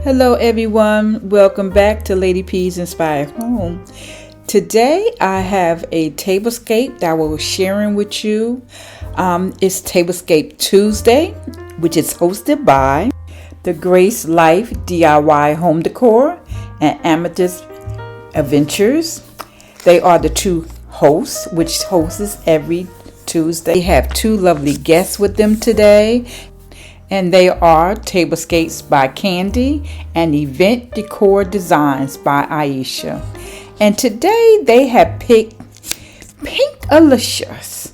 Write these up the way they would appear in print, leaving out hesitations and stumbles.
Hello everyone, welcome back to Lady P's Inspired Home. Today I have a tablescape that I will be sharing with you. It's Tablescape Tuesday, which is hosted by the Grace Life DIY Home Decor and Amethyst Adventures. They are the two hosts, which hosts every Tuesday. They have two lovely guests with them today. And they are Tablescapes by Candy and Event Decor Designs by Aisha. And today they have picked PinkaLicious.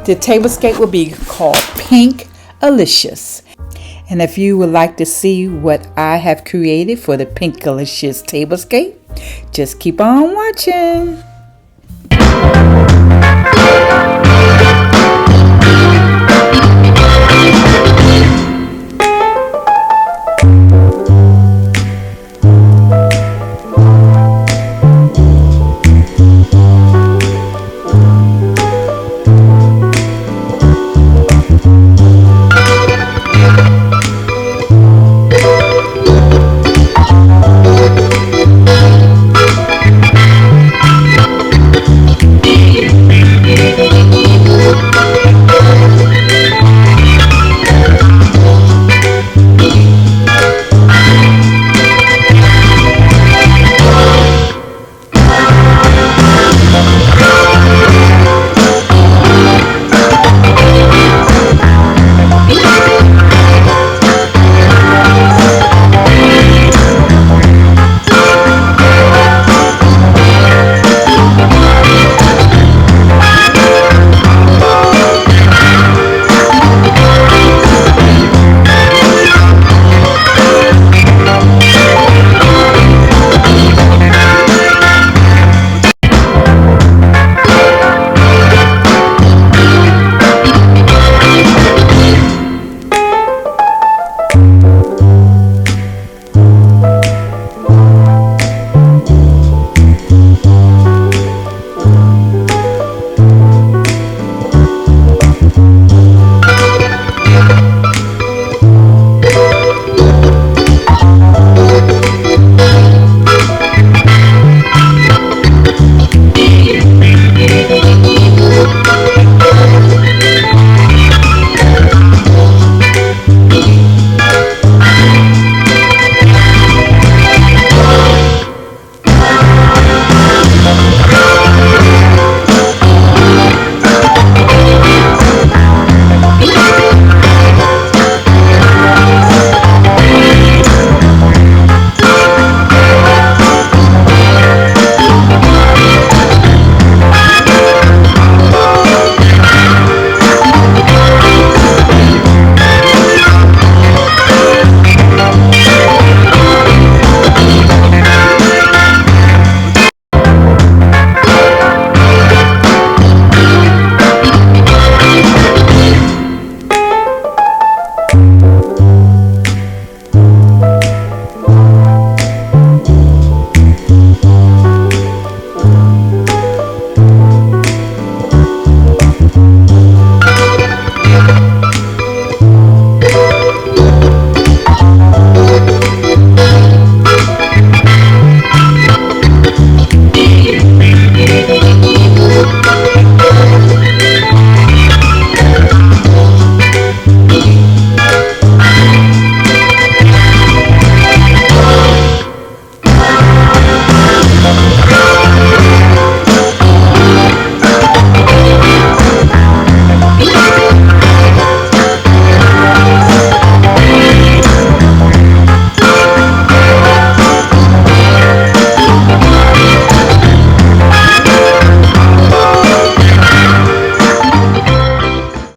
The tablescape will be called PinkaLicious. And if you would like to see what I have created for the PinkaLicious tablescape, just keep on watching.